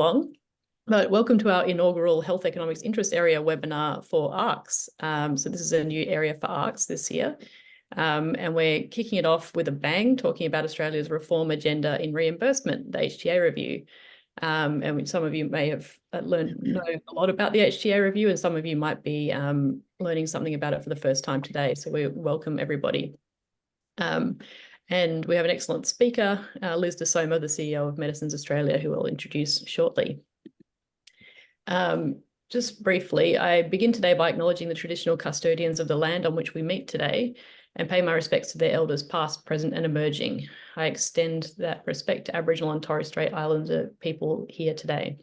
long. But welcome to our inaugural Health Economics Interest Area webinar for ARCS. So this is a new area for ARCS this year. And we're kicking it off with a bang, talking about Australia's reform agenda in reimbursement, the HTA review. And some of you may have know a lot about the HTA review, and some of you might be learning something about it for the first time today. So we welcome everybody. And we have an excellent speaker, Liz De Soma, the CEO of Medicines Australia, who we'll introduce shortly. Just briefly, I begin today by acknowledging the traditional custodians of the land on which we meet today and pay my respects to their elders past, present and emerging. I extend that respect to Aboriginal and Torres Strait Islander people here today.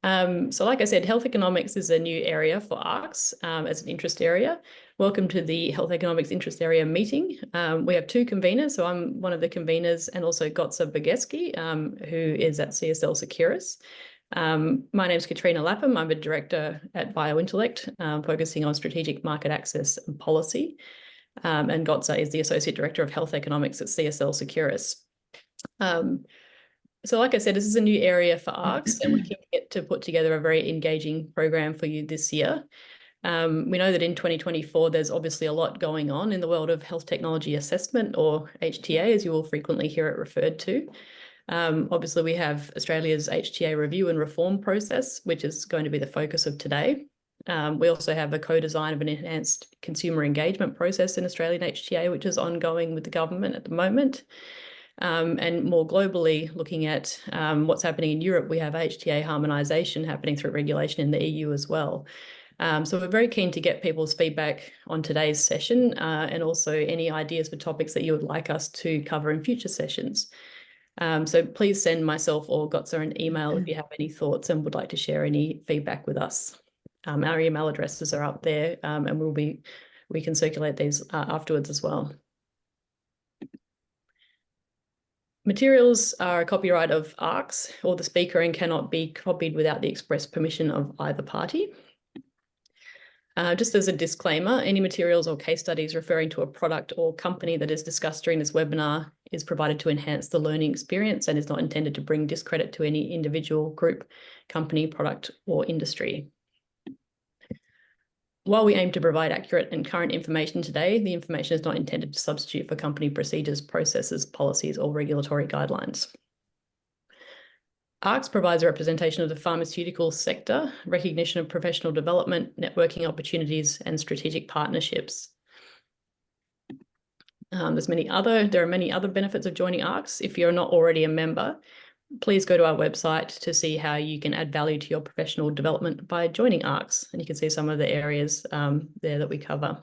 So like I said, health economics is a new area for ARCS as an interest area. Welcome to the Health Economics Interest Area meeting. We have two conveners, so I'm one of the conveners, and also Gotza Bogeski, who is at CSL Seqirus. My name is Katrina Lapham. I'm a director at BioIntellect, focusing on strategic market access and policy. And Gotza is the associate director of health economics at CSL Seqirus. So like I said, this is a new area for ARCS, and we're keen to get to put together a very engaging program for you this year. We know that in 2024, there's obviously a lot going on in the world of health technology assessment, or HTA, as you will frequently hear it referred to. Obviously, we have Australia's HTA review and reform process, which is going to be the focus of today. We also have a co-design of an enhanced consumer engagement process in Australian HTA, which is ongoing with the government at the moment. And more globally, looking at what's happening in Europe, we have HTA harmonisation happening through regulation in the EU as well. So we're very keen to get people's feedback on today's session, and also any ideas for topics that you would like us to cover in future sessions. So please send myself or Gotza an email if you have any thoughts and would like to share any feedback with us. Our email addresses are up there, and we can circulate these afterwards as well. Materials are a copyright of ARCS or the speaker and cannot be copied without the express permission of either party. Just as a disclaimer, any materials or case studies referring to a product or company that is discussed during this webinar is provided to enhance the learning experience and is not intended to bring discredit to any individual, group, company, product, or industry. While we aim to provide accurate and current information today, the information is not intended to substitute for company procedures, processes, policies, or regulatory guidelines. ARCS provides a representation of the pharmaceutical sector, recognition of professional development, networking opportunities, and strategic partnerships. There are many other benefits of joining ARCS. If you're not already a member, please go to our website to see how you can add value to your professional development by joining ARCS. And you can see some of the areas there that we cover.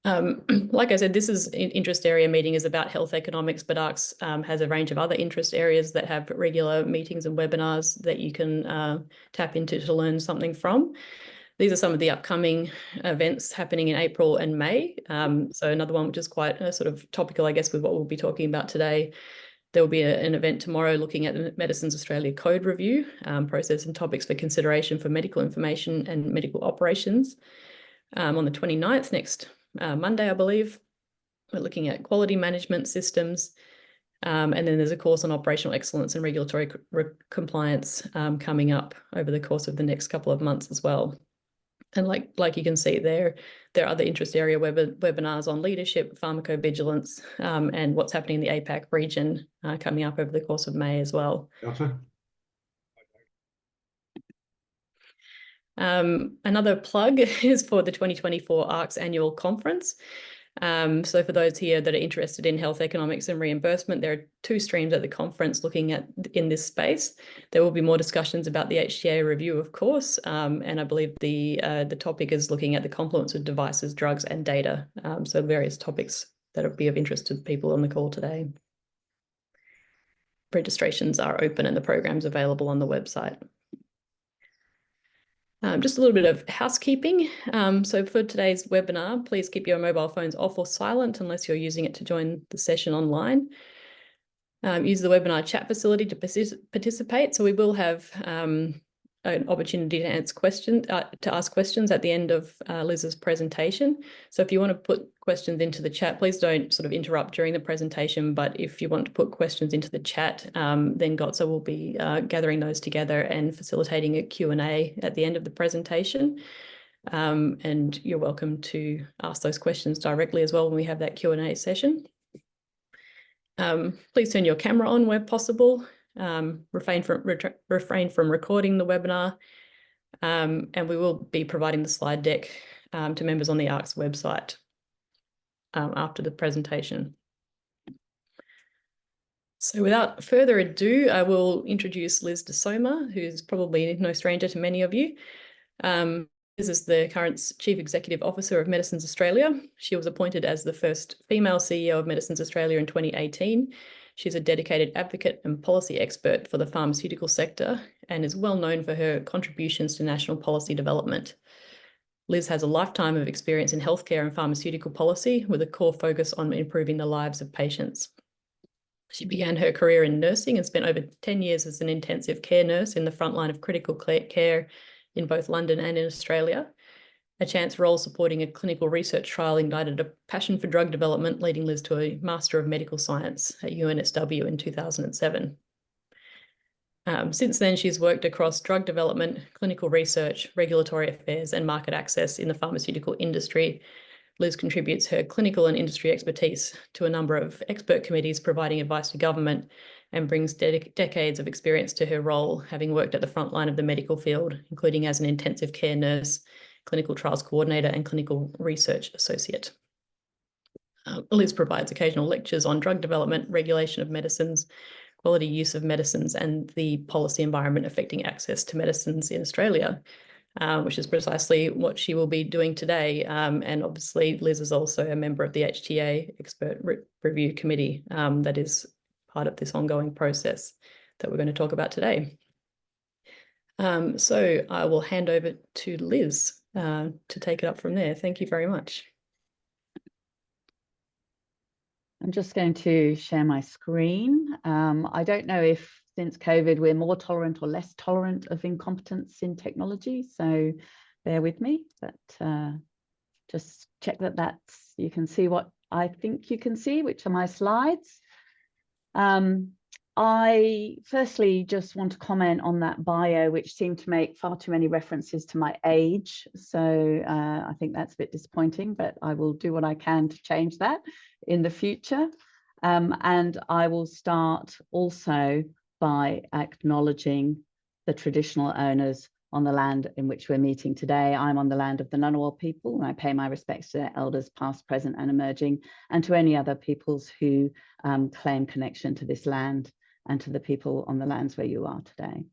Like I said, this is an interest area meeting is about health economics, but ARCS has a range of other interest areas that have regular meetings and webinars that you can tap into to learn something from. These are some of the upcoming events happening in April and May. So another one which is quite sort of topical, I guess, with what we'll be talking about today. There will be an event tomorrow looking at the Medicines Australia Code Review, process and topics for consideration for medical information and medical operations. On the 29th, next Monday, I believe, we're looking at quality management systems. And then there's a course on operational excellence and regulatory compliance coming up over the course of the next couple of months as well. And like you can see there are other interest area webinars on leadership, pharmacovigilance, and what's happening in the APAC region coming up over the course of May as well. Gotcha. Another plug is for the 2024 ARCS Annual Conference. So for those here that are interested in health economics and reimbursement, there are two streams at the conference looking at in this space. There will be more discussions about the HTA review, of course, and I believe the topic is looking at the confluence of devices, drugs, and data. So various topics that will be of interest to the people on the call today. Registrations are open and the program's available on the website. Just a little bit of housekeeping. So for today's webinar, please keep your mobile phones off or silent unless you're using it to join the session online. Use the webinar chat facility to participate. So we will have an opportunity to ask questions at the end of Liz's presentation. So if you want to put questions into the chat, please don't sort of interrupt during the presentation. But if you want to put questions into the chat, then Gotza will be gathering those together and facilitating a Q&A at the end of the presentation. And you're welcome to ask those questions directly as well when we have that Q&A session. Please turn your camera on where possible. Refrain from recording the webinar, and we will be providing the slide deck to members on the ARC's website after the presentation. So without further ado, I will introduce Liz de Soma, who's probably no stranger to many of you. Liz is the current Chief Executive Officer of Medicines Australia. She was appointed as the first female CEO of Medicines Australia in 2018. She's a dedicated advocate and policy expert for the pharmaceutical sector and is well known for her contributions to national policy development. Liz has a lifetime of experience in healthcare and pharmaceutical policy with a core focus on improving the lives of patients. She began her career in nursing and spent over 10 years as an intensive care nurse in the front line of critical care in both London and in Australia. A chance role supporting a clinical research trial ignited a passion for drug development, leading Liz to a Master of Medical Science at UNSW in 2007. Since then, she's worked across drug development, clinical research, regulatory affairs, and market access in the pharmaceutical industry. Liz contributes her clinical and industry expertise to a number of expert committees providing advice to government and brings decades of experience to her role, having worked at the front line of the medical field, including as an intensive care nurse, clinical trials coordinator, and clinical research associate. Liz provides occasional lectures on drug development, regulation of medicines, quality use of medicines, and the policy environment affecting access to medicines in Australia, which is precisely what she will be doing today. And obviously, Liz is also a member of the HTA Expert Review Committee that is part of this ongoing process that we're going to talk about today. So I will hand over to Liz to take it up from there. Thank you very much. I'm just going to share my screen. I don't know if since COVID we're more tolerant or less tolerant of incompetence in technology, so bear with me, but just check that you can see what I think you can see, which are my slides. I firstly just want to comment on that bio, which seemed to make far too many references to my age. So I think that's a bit disappointing, but I will do what I can to change that in the future. And I will start also by acknowledging the traditional owners on the land in which we're meeting today. I'm on the land of the Ngunnawal people, and I pay my respects to their elders, past, present, and emerging, and to any other peoples who claim connection to this land and to the people on the lands where you are today.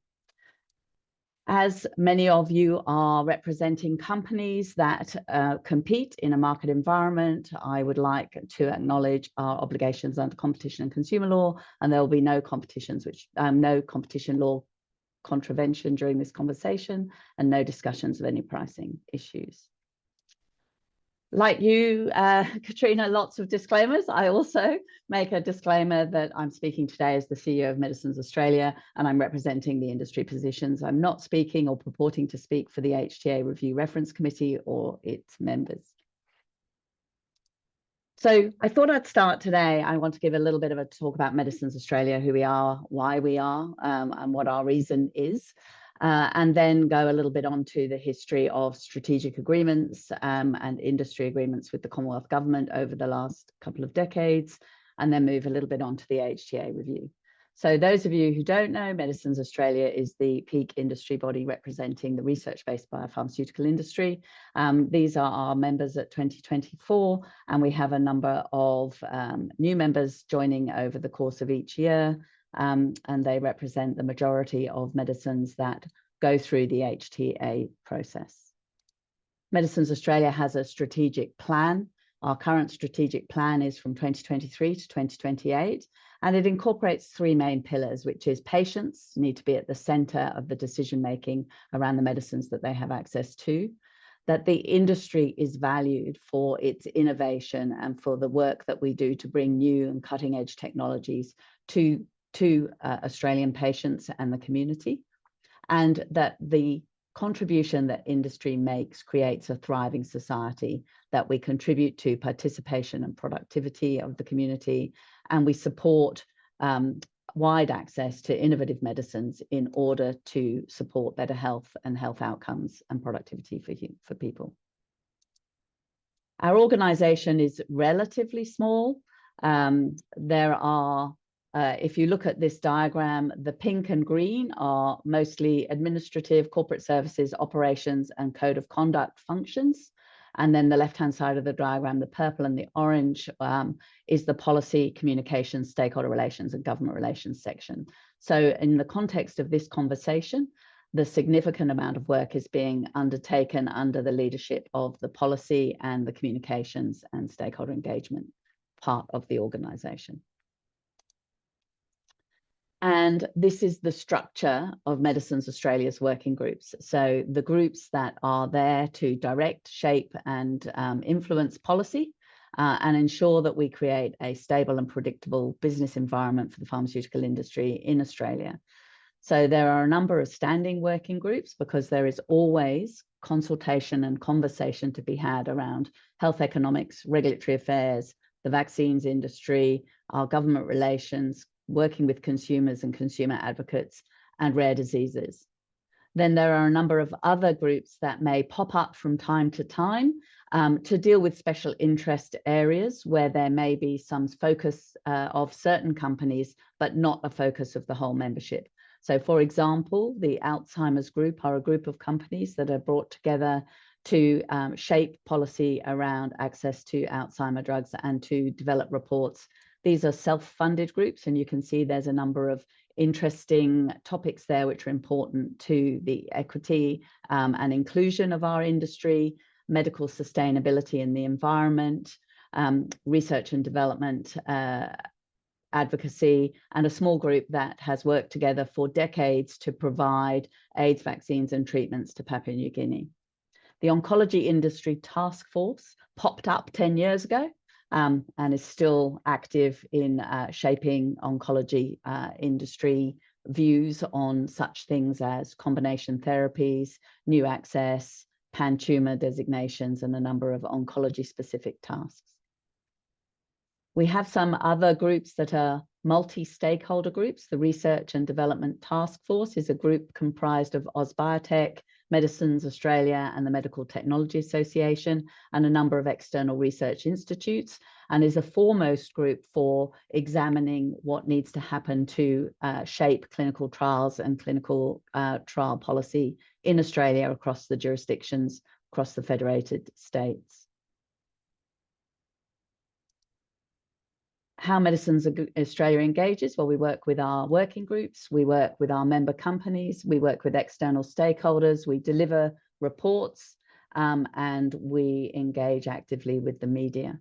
As many of you are representing companies that compete in a market environment, I would like to acknowledge our obligations under competition and consumer law, and there will be no competition law contravention during this conversation and no discussions of any pricing issues. Like you, Katrina, lots of disclaimers. I also make a disclaimer that I'm speaking today as the CEO of Medicines Australia, and I'm representing the industry positions. I'm not speaking or purporting to speak for the HTA Review Reference Committee or its members. So I thought I'd start today. I want to give a little bit of a talk about Medicines Australia, who we are, why we are, and what our reason is. And then go a little bit onto the history of strategic agreements and industry agreements with the Commonwealth Government over the last couple of decades, and then move a little bit onto the HTA review. So those of you who don't know, Medicines Australia is the peak industry body representing the research-based biopharmaceutical industry. These are our members at 2024, and we have a number of new members joining over the course of each year. And they represent the majority of medicines that go through the HTA process. Medicines Australia has a strategic plan. Our current strategic plan is from 2023 to 2028, and it incorporates three main pillars, which is patients need to be at the center of the decision-making around the medicines that they have access to, that the industry is valued for its innovation and for the work that we do to bring new and cutting-edge technologies to Australian patients and the community, and that the contribution that industry makes creates a thriving society, that we contribute to participation and productivity of the community, and we support wide access to innovative medicines in order to support better health and health outcomes and productivity for people. Our organization is relatively small. There are, if you look at this diagram, the pink and green are mostly administrative, corporate services, operations, and code of conduct functions. And then the left-hand side of the diagram, the purple and the orange, is the policy, communications, stakeholder relations, and government relations section. So in the context of this conversation, the significant amount of work is being undertaken under the leadership of the policy and the communications and stakeholder engagement part of the organization. And this is the structure of Medicines Australia's working groups. So the groups that are there to direct, shape, and influence policy and ensure that we create a stable and predictable business environment for the pharmaceutical industry in Australia. So there are a number of standing working groups because there is always consultation and conversation to be had around health economics, regulatory affairs, the vaccines industry, our government relations, working with consumers and consumer advocates, and rare diseases. Then there are a number of other groups that may pop up from time to time to deal with special interest areas where there may be some focus of certain companies, but not a focus of the whole membership. So for example, the Alzheimer's group are a group of companies that are brought together to shape policy around access to Alzheimer drugs and to develop reports. These are self-funded groups, and you can see there's a number of interesting topics there which are important to the equity and inclusion of our industry, medical sustainability in the environment, research and development, advocacy, and a small group that has worked together for decades to provide AIDS vaccines and treatments to Papua New Guinea. The Oncology Industry Task Force popped up 10 years ago and is still active in shaping oncology industry views on such things as combination therapies, new access, pan-tumor designations, and a number of oncology-specific tasks. We have some other groups that are multi-stakeholder groups. The Research and Development Task Force is a group comprised of AusBiotech, Medicines Australia, and the Medical Technology Association, and a number of external research institutes, and is a foremost group for examining what needs to happen to shape clinical trials and clinical trial policy in Australia across the jurisdictions, across the federated states. How Medicines Australia engages? Well, we work with our working groups, we work with our member companies, we work with external stakeholders, we deliver reports, and we engage actively with the media.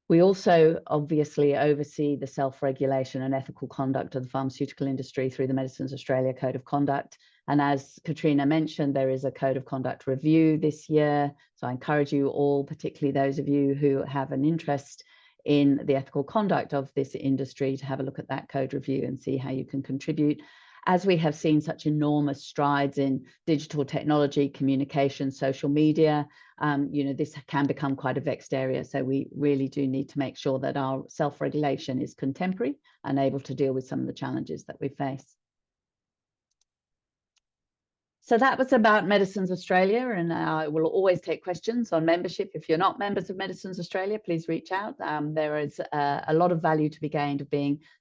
We also obviously oversee the self-regulation and ethical conduct of the pharmaceutical industry through the Medicines Australia Code of Conduct. And as Katrina mentioned, there is a Code of Conduct review this year. So I encourage you all, particularly those of you who have an interest in the ethical conduct of this industry, to have a look at that code review and see how you can contribute. As we have seen such enormous strides in digital technology, communication, social media, this can become quite a vexed area. So we really do need to make sure that our self-regulation is contemporary and able to deal with some of the challenges that we face. So that was about Medicines Australia, and I will always take questions on membership. If you're not members of Medicines Australia, please reach out. There is a lot of value to be gained of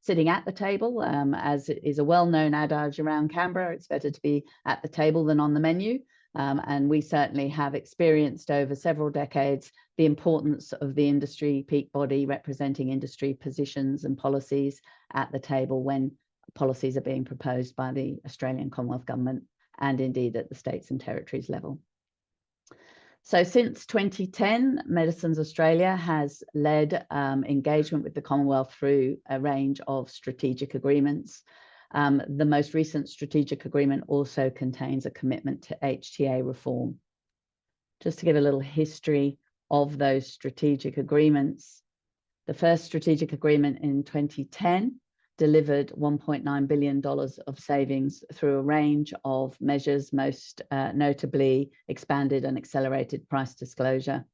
sitting at the table, as it is a well-known adage around Canberra. It's better to be at the table than on the menu. And we certainly have experienced over several decades the importance of the industry peak body representing industry positions and policies at the table when policies are being proposed by the Australian Commonwealth Government, and indeed at the states and territories level. So since 2010, Medicines Australia has led engagement with the Commonwealth through a range of strategic agreements. The most recent strategic agreement also contains a commitment to HTA reform. Just to give a little history of those strategic agreements, the first strategic agreement in 2010 delivered $1.9 billion of savings through a range of measures, most notably expanded and accelerated price disclosure.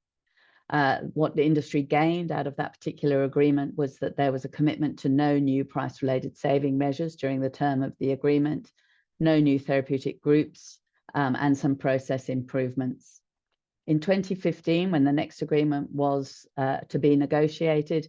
What the industry gained out of that particular agreement was that there was a commitment to no new price-related saving measures during the term of the agreement, no new therapeutic groups, and some process improvements. In 2015, when the next agreement was to be negotiated,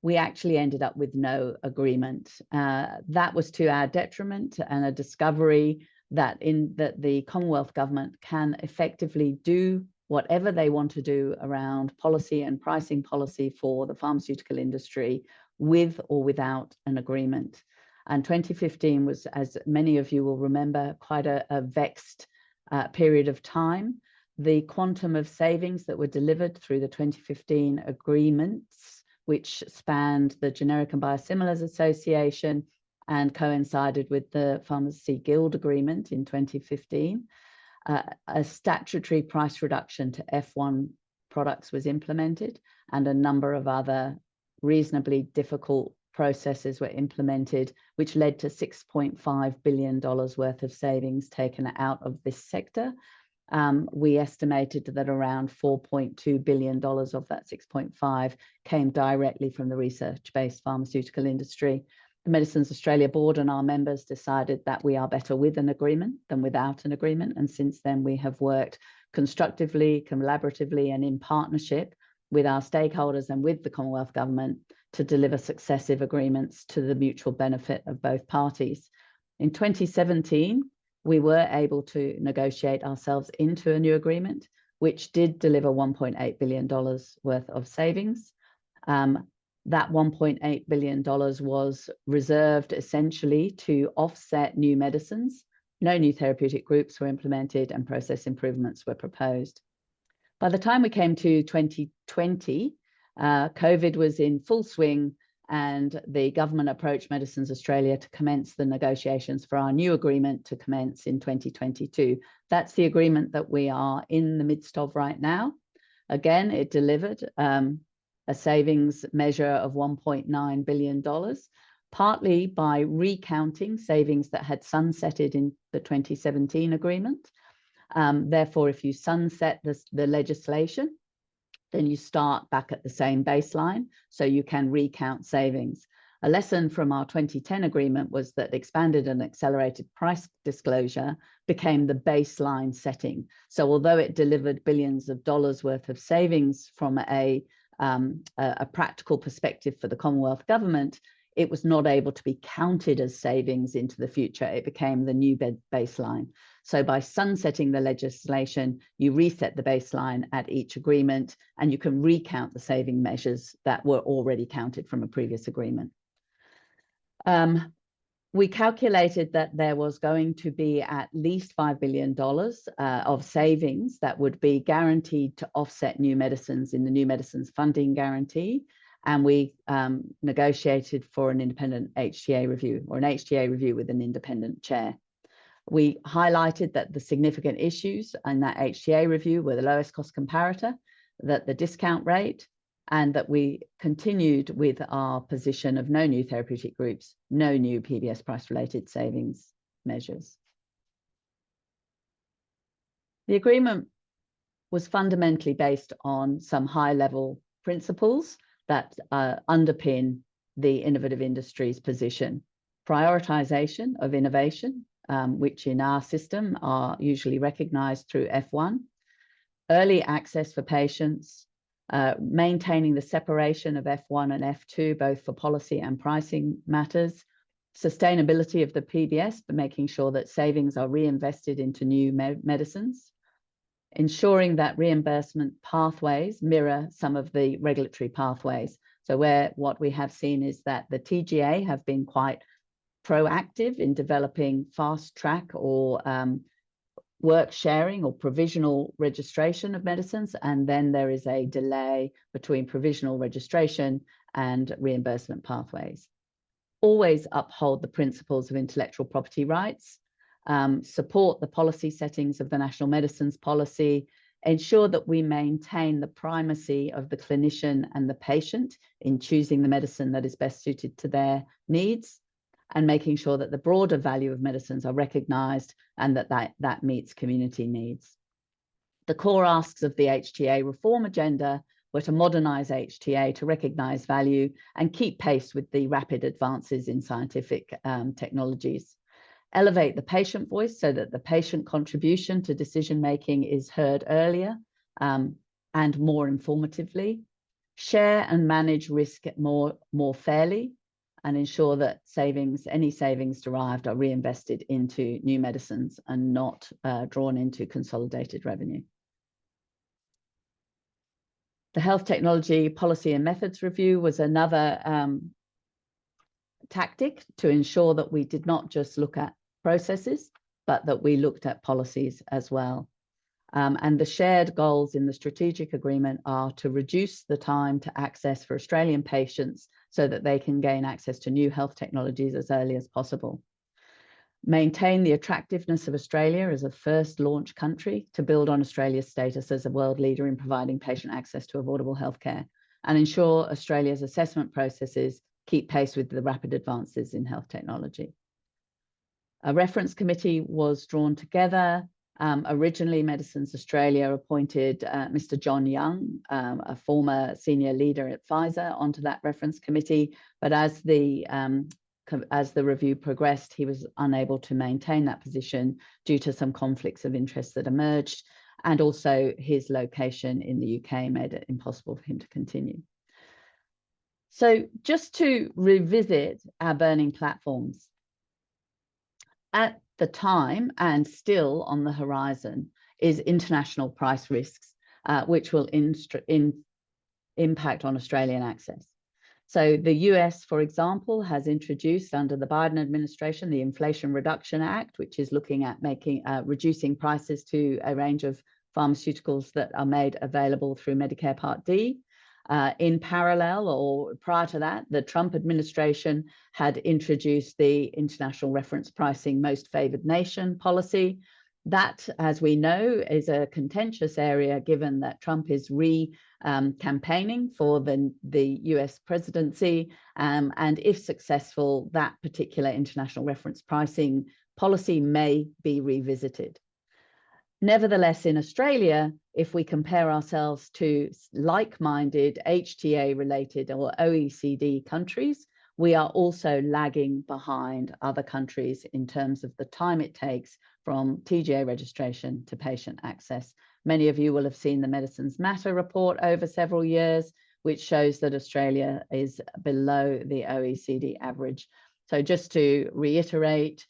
we actually ended up with no agreement. That was to our detriment, and a discovery that the Commonwealth Government can effectively do whatever they want to do around policy and pricing policy for the pharmaceutical industry with or without an agreement. And 2015 was, as many of you will remember, quite a vexed period of time. The quantum of savings that were delivered through the 2015 agreements, which spanned the Generic and Biosimilars Association and coincided with the Pharmacy Guild Agreement in 2015, a statutory price reduction to F1 products was implemented, and a number of other reasonably difficult processes were implemented, which led to $6.5 billion worth of savings taken out of this sector. We estimated that around $4.2 billion of that 6.5 came directly from the research-based pharmaceutical industry. The Medicines Australia Board and our members decided that we are better with an agreement than without an agreement. And since then, we have worked constructively, collaboratively, and in partnership with our stakeholders and with the Commonwealth Government to deliver successive agreements to the mutual benefit of both parties. In 2017, we were able to negotiate ourselves into a new agreement, which did deliver $1.8 billion worth of savings. That $1.8 billion was reserved essentially to offset new medicines. No new therapeutic groups were implemented and process improvements were proposed. By the time we came to 2020, COVID was in full swing, and the government approached Medicines Australia to commence the negotiations for our new agreement to commence in 2022. That's the agreement that we are in the midst of right now. Again, it delivered a savings measure of $1.9 billion, partly by recounting savings that had sunsetted in the 2017 agreement. Therefore, if you sunset the legislation, then you start back at the same baseline, so you can recount savings. A lesson from our 2010 agreement was that expanded and accelerated price disclosure became the baseline setting. So although it delivered billions of dollars worth of savings from a practical perspective for the Commonwealth Government, it was not able to be counted as savings into the future. It became the new baseline. So by sunsetting the legislation, you reset the baseline at each agreement, and you can recount the saving measures that were already counted from a previous agreement. We calculated that there was going to be at least $5 billion of savings that would be guaranteed to offset new medicines in the New Medicines Funding Guarantee. And we negotiated for an independent HTA review, or an HTA review with an independent chair. We highlighted that the significant issues in that HTA review were the lowest cost comparator, that the discount rate, and that we continued with our position of no new therapeutic groups, no new PBS price-related savings measures. The agreement was fundamentally based on some high-level principles that underpin the innovative industry's position. Prioritization of innovation, which in our system are usually recognized through F1, early access for patients, maintaining the separation of F1 and F2, both for policy and pricing matters, sustainability of the PBS, but making sure that savings are reinvested into new medicines, ensuring that reimbursement pathways mirror some of the regulatory pathways. So what we have seen is that the TGA have been quite proactive in developing fast track or work sharing or provisional registration of medicines, and then there is a delay between provisional registration and reimbursement pathways. Always uphold the principles of intellectual property rights, support the policy settings of the National Medicines Policy, ensure that we maintain the primacy of the clinician and the patient in choosing the medicine that is best suited to their needs, and making sure that the broader value of medicines are recognised and that meets community needs. The core asks of the HTA reform agenda were to modernise HTA to recognise value and keep pace with the rapid advances in scientific technologies. Elevate the patient voice so that the patient contribution to decision-making is heard earlier and more informatively. Share and manage risk more fairly, and ensure that any savings derived are reinvested into new medicines and not drawn into consolidated revenue. The Health Technology Policy and Methods Review was another tactic to ensure that we did not just look at processes, but that we looked at policies as well. And the shared goals in the strategic agreement are to reduce the time to access for Australian patients so that they can gain access to new health technologies as early as possible. Maintain the attractiveness of Australia as a first launch country to build on Australia's status as a world leader in providing patient access to affordable healthcare, and ensure Australia's assessment processes keep pace with the rapid advances in health technology. A reference committee was drawn together. Originally, Medicines Australia appointed Mr. John Young, a former senior leader at Pfizer, onto that reference committee. But as the review progressed, he was unable to maintain that position due to some conflicts of interest that emerged, and also his location in the UK made it impossible for him to continue. So just to revisit our burning platforms. At the time, and still on the horizon, is international price risks, which will impact on Australian access. So the US, for example, has introduced under the Biden administration the Inflation Reduction Act, which is looking at reducing prices to a range of pharmaceuticals that are made available through Medicare Part D. In parallel, or prior to that, the Trump administration had introduced the International Reference Pricing Most Favored Nation policy. That, as we know, is a contentious area given that Trump is campaigning for the US presidency. And if successful, that particular international reference pricing policy may be revisited. Nevertheless, in Australia, if we compare ourselves to like-minded HTA-related or OECD countries, we are also lagging behind other countries in terms of the time it takes from TGA registration to patient access. Many of you will have seen the Medicines Matter report over several years, which shows that Australia is below the OECD average. So just to reiterate,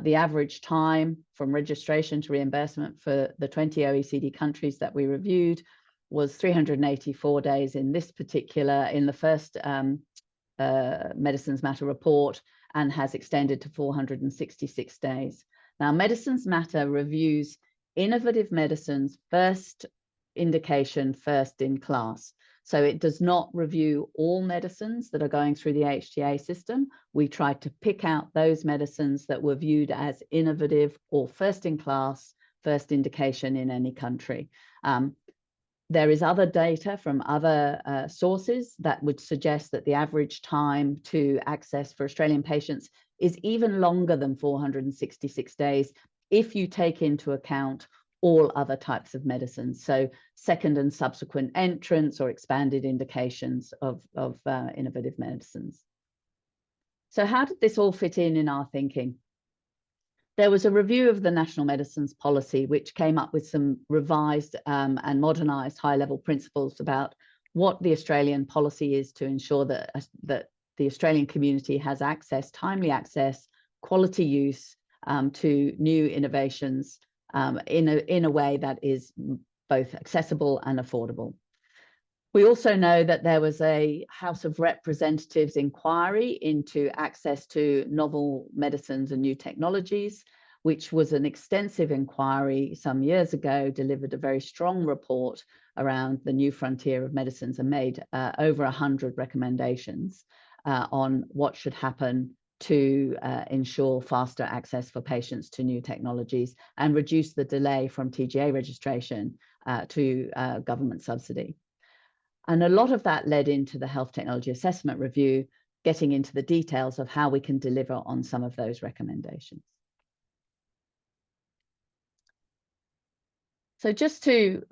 the average time from registration to reimbursement for the 20 OECD countries that we reviewed was 384 days in the first Medicines Matter report, and has extended to 466 days. Now, Medicines Matter reviews innovative medicines first indication, first in class. So it does not review all medicines that are going through the HTA system. We tried to pick out those medicines that were viewed as innovative or first in class, first indication in any country. There is other data from other sources that would suggest that the average time to access for Australian patients is even longer than 466 days if you take into account all other types of medicines, so second and subsequent entrants or expanded indications of innovative medicines. So how did this all fit in our thinking? There was a review of the National Medicines Policy, which came up with some revised and modernised high-level principles about what the Australian policy is to ensure that the Australian community has access, timely access, quality use to new innovations in a way that is both accessible and affordable. We also know that there was a House of Representatives inquiry into access to novel medicines and new technologies, which was an extensive inquiry some years ago, delivered a very strong report around the new frontier of medicines, and made over 100 recommendations on what should happen to ensure faster access for patients to new technologies and reduce the delay from TGA registration to government subsidy. And a lot of that led into the Health Technology Assessment Review, getting into the details of how we can deliver on some of those recommendations. So just to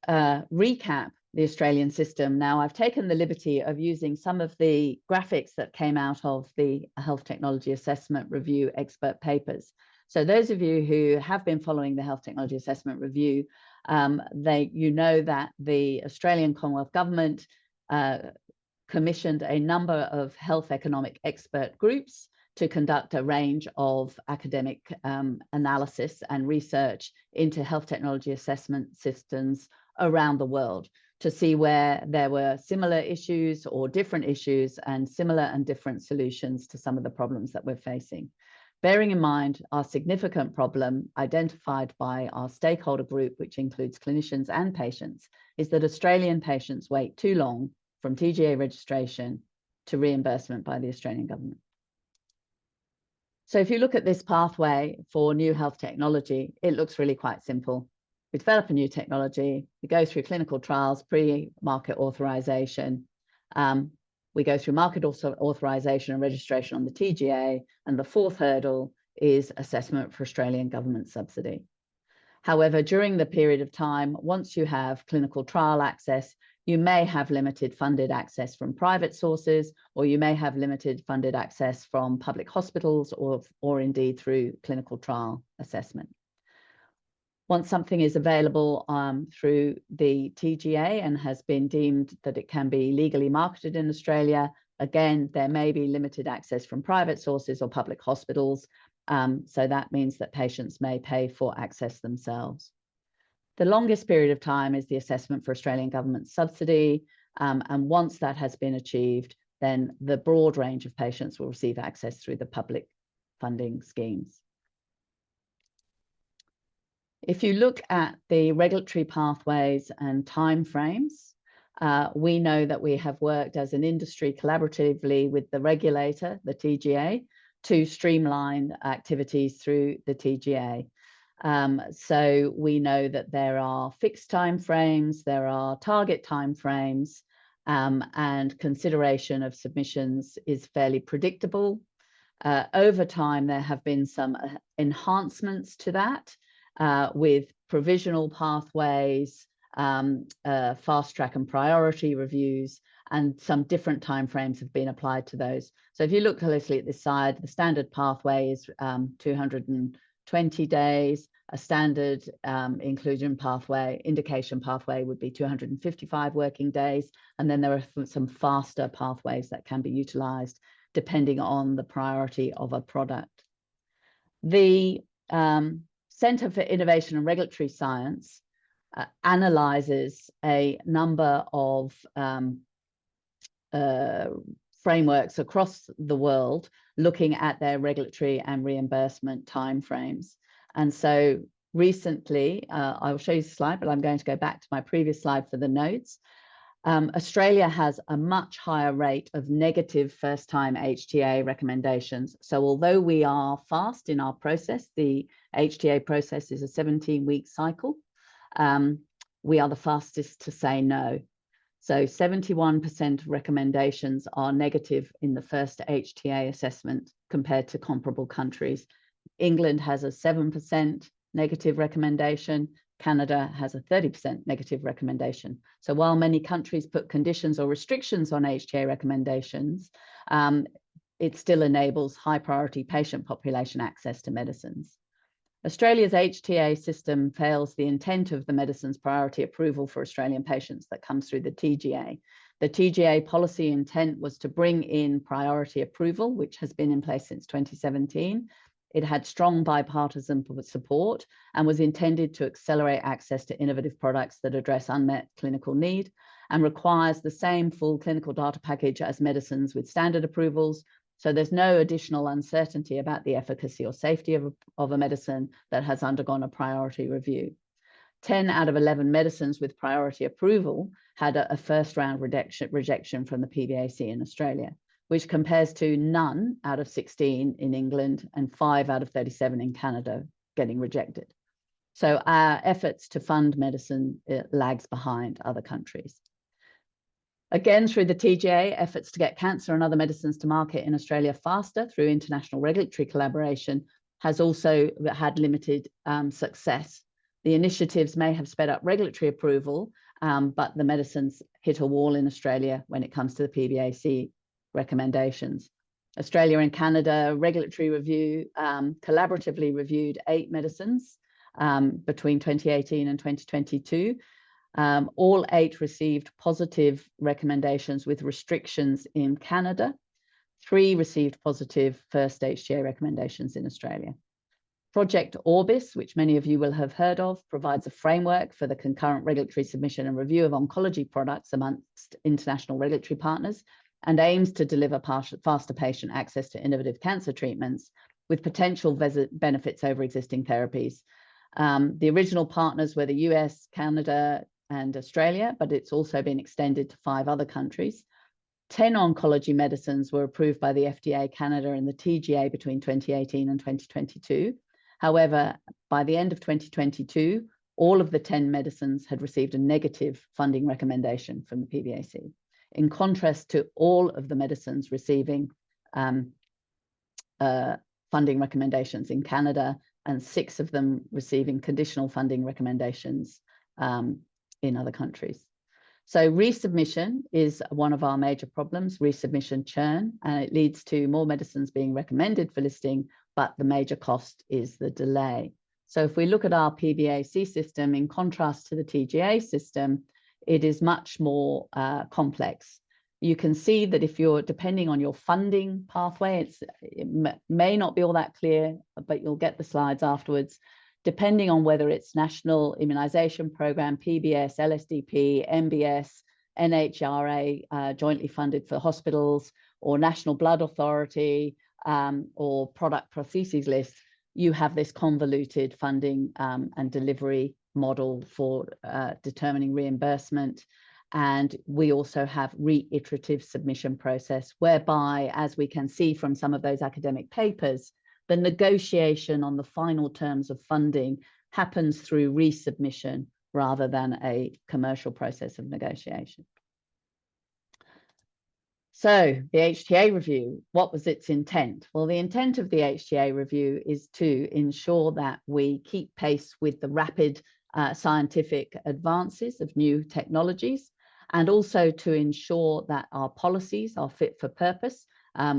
recap the Australian system, now I've taken the liberty of using some of the graphics that came out of the Health Technology Assessment Review expert papers. So those of you who have been following the Health Technology Assessment Review, you know that the Australian Commonwealth Government commissioned a number of health economic expert groups to conduct a range of academic analysis and research into health technology assessment systems around the world, to see where there were similar issues or different issues and similar and different solutions to some of the problems that we're facing. Bearing in mind our significant problem identified by our stakeholder group, which includes clinicians and patients, is that Australian patients wait too long from TGA registration to reimbursement by the Australian government. So if you look at this pathway for new health technology, it looks really quite simple. We develop a new technology, we go through clinical trials, pre-market authorization, we go through market authorization and registration on the TGA, and the fourth hurdle is assessment for Australian government subsidy. However, during the period of time, once you have clinical trial access, you may have limited funded access from private sources, or you may have limited funded access from public hospitals or indeed through clinical trial assessment. Once something is available through the TGA and has been deemed that it can be legally marketed in Australia, again, there may be limited access from private sources or public hospitals. So that means that patients may pay for access themselves. The longest period of time is the assessment for Australian government subsidy. And once that has been achieved, then the broad range of patients will receive access through the public funding schemes. If you look at the regulatory pathways and timeframes, we know that we have worked as an industry collaboratively with the regulator, the TGA, to streamline activities through the TGA. So we know that there are fixed timeframes, there are target timeframes, and consideration of submissions is fairly predictable. Over time, there have been some enhancements to that, with provisional pathways, fast track and priority reviews, and some different timeframes have been applied to those. So if you look closely at this side, the standard pathway is 220 days. A standard inclusion pathway, indication pathway would be 255 working days. And then there are some faster pathways that can be utilized depending on the priority of a product. The Centre for Innovation and Regulatory Science analyzes a number of frameworks across the world looking at their regulatory and reimbursement timeframes. And so recently, I will show you the slide, but I'm going to go back to my previous slide for the notes. Australia has a much higher rate of negative first-time HTA recommendations. So although we are fast in our process, the HTA process is a 17-week cycle, we are the fastest to say no. So 71% of recommendations are negative in the first HTA assessment compared to comparable countries. England has a 7% negative recommendation. Canada has a 30% negative recommendation. So while many countries put conditions or restrictions on HTA recommendations, it still enables high priority patient population access to medicines. Australia's HTA system fails the intent of the medicines priority approval for Australian patients that comes through the TGA. The TGA policy intent was to bring in priority approval, which has been in place since 2017. It had strong bipartisan support and was intended to accelerate access to innovative products that address unmet clinical need and requires the same full clinical data package as medicines with standard approvals. So there's no additional uncertainty about the efficacy or safety of a medicine that has undergone a priority review. 10 out of 11 medicines with priority approval had a first round rejection from the PBAC in Australia, which compares to none out of 16 in England and 5 out of 37 in Canada getting rejected. So our efforts to fund medicine lags behind other countries. Again, through the TGA, efforts to get cancer and other medicines to market in Australia faster through international regulatory collaboration has also had limited success. The initiatives may have sped up regulatory approval, but the medicines hit a wall in Australia when it comes to the PBAC recommendations. Australia and Canada regulatory review collaboratively reviewed 8 medicines between 2018 and 2022. All 8 received positive recommendations with restrictions in Canada. 3 received positive first HTA recommendations in Australia. Project Orbis, which many of you will have heard of, provides a framework for the concurrent regulatory submission and review of oncology products amongst international regulatory partners and aims to deliver faster patient access to innovative cancer treatments with potential benefits over existing therapies. The original partners were the US, Canada, and Australia, but it's also been extended to 5 other countries. 10 oncology medicines were approved by the FDA, Canada, and the TGA between 2018 and 2022. However, by the end of 2022, all of the 10 medicines had received a negative funding recommendation from the PBAC, in contrast to all of the medicines receiving funding recommendations in Canada and 6 of them receiving conditional funding recommendations in other countries. So resubmission is one of our major problems, resubmission churn, and it leads to more medicines being recommended for listing, but the major cost is the delay. So if we look at our PBAC system, in contrast to the TGA system, it is much more complex. You can see that if you're depending on your funding pathway, it may not be all that clear, but you'll get the slides afterwards. Depending on whether it's National Immunization Program, PBS, LSDP, MBS, NHRA, jointly funded for hospitals, or National Blood Authority, or product prostheses list, you have this convoluted funding and delivery model for determining reimbursement. And we also have reiterative submission process, whereby, as we can see from some of those academic papers, the negotiation on the final terms of funding happens through resubmission rather than a commercial process of negotiation. So the HTA review, what was its intent? Well, the intent of the HTA review is to ensure that we keep pace with the rapid scientific advances of new technologies, and also to ensure that our policies are fit for purpose.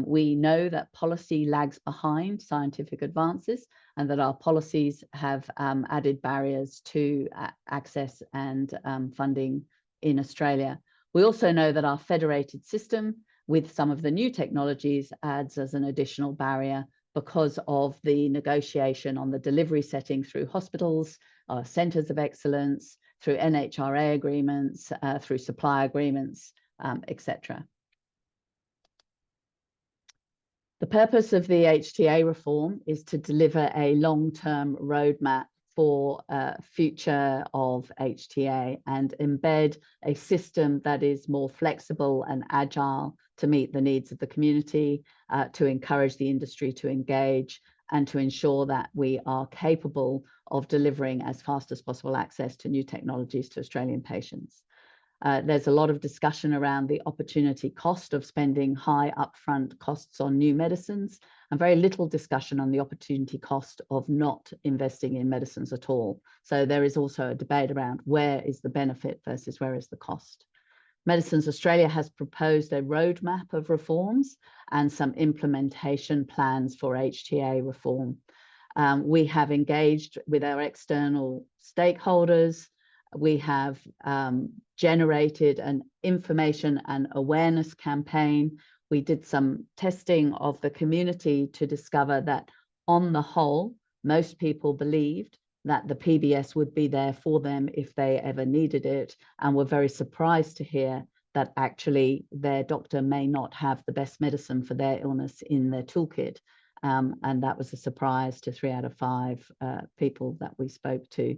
We know that policy lags behind scientific advances and that our policies have added barriers to access and funding in Australia. We also know that our federated system with some of the new technologies adds as an additional barrier because of the negotiation on the delivery setting through hospitals, centres of excellence, through NHRA agreements, through supply agreements, etc. The purpose of the HTA reform is to deliver a long-term roadmap for future of HTA and embed a system that is more flexible and agile to meet the needs of the community, to encourage the industry to engage, and to ensure that we are capable of delivering as fast as possible access to new technologies to Australian patients. There's a lot of discussion around the opportunity cost of spending high upfront costs on new medicines, and very little discussion on the opportunity cost of not investing in medicines at all. So there is also a debate around where is the benefit versus where is the cost. Medicines Australia has proposed a roadmap of reforms and some implementation plans for HTA reform. We have engaged with our external stakeholders. We have generated an information and awareness campaign. We did some testing of the community to discover that on the whole, most people believed that the PBS would be there for them if they ever needed it, and were very surprised to hear that actually their doctor may not have the best medicine for their illness in their toolkit. And that was a surprise to 3 out of 5 people that we spoke to.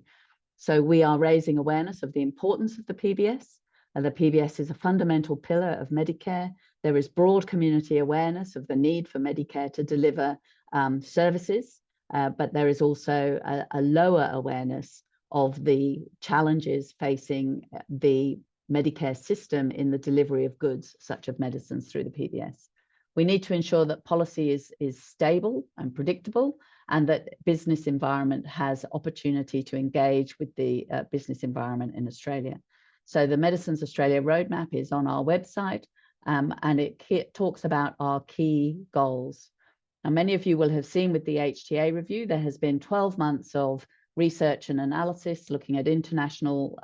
So we are raising awareness of the importance of the PBS. The PBS is a fundamental pillar of Medicare. There is broad community awareness of the need for Medicare to deliver services, but there is also a lower awareness of the challenges facing the Medicare system in the delivery of goods, such as medicines through the PBS. We need to ensure that policy is stable and predictable, and that business environment has opportunity to engage with the business environment in Australia. So the Medicines Australia roadmap is on our website, and it talks about our key goals. Now, many of you will have seen with the HTA review, there has been 12 months of research and analysis looking at international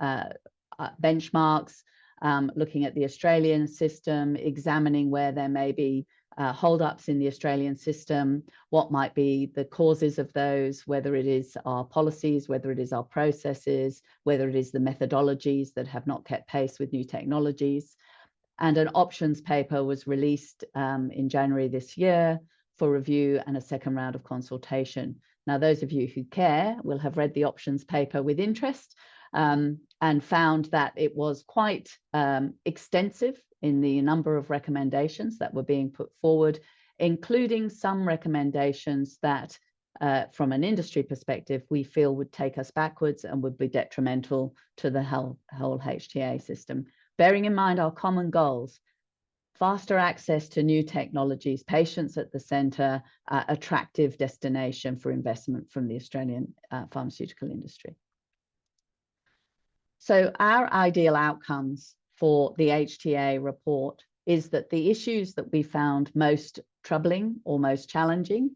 benchmarks, looking at the Australian system, examining where there may be hold-ups in the Australian system, what might be the causes of those, whether it is our policies, whether it is our processes, whether it is the methodologies that have not kept pace with new technologies. And an options paper was released in January this year for review and a second round of consultation. Now, those of you who care will have read the options paper with interest, and found that it was quite extensive in the number of recommendations that were being put forward, including some recommendations that, from an industry perspective, we feel would take us backwards and would be detrimental to the whole HTA system. Bearing in mind our common goals: faster access to new technologies, patients at the centre, attractive destination for investment from the Australian pharmaceutical industry. So our ideal outcomes for the HTA report is that the issues that we found most troubling or most challenging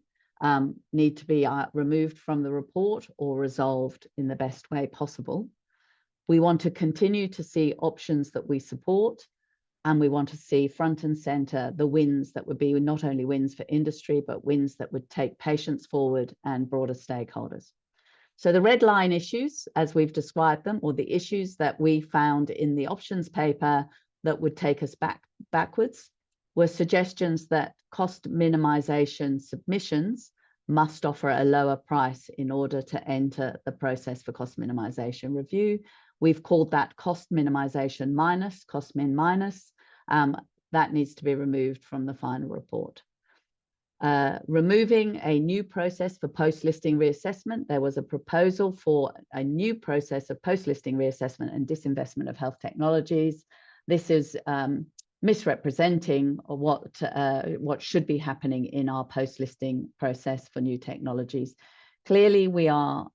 need to be removed from the report or resolved in the best way possible. We want to continue to see options that we support, and we want to see front and centre the wins that would be not only wins for industry, but wins that would take patients forward and broader stakeholders. So the red line issues, as we've described them, or the issues that we found in the options paper that would take us backwards, were suggestions that cost minimisation submissions must offer a lower price in order to enter the process for cost minimisation review. We've called that cost minimisation minus, cost min minus. That needs to be removed from the final report. Removing a new process for post-listing reassessment. There was a proposal for a new process of post-listing reassessment and disinvestment of health technologies. This is misrepresenting what should be happening in our post-listing process for new technologies. Clearly, we are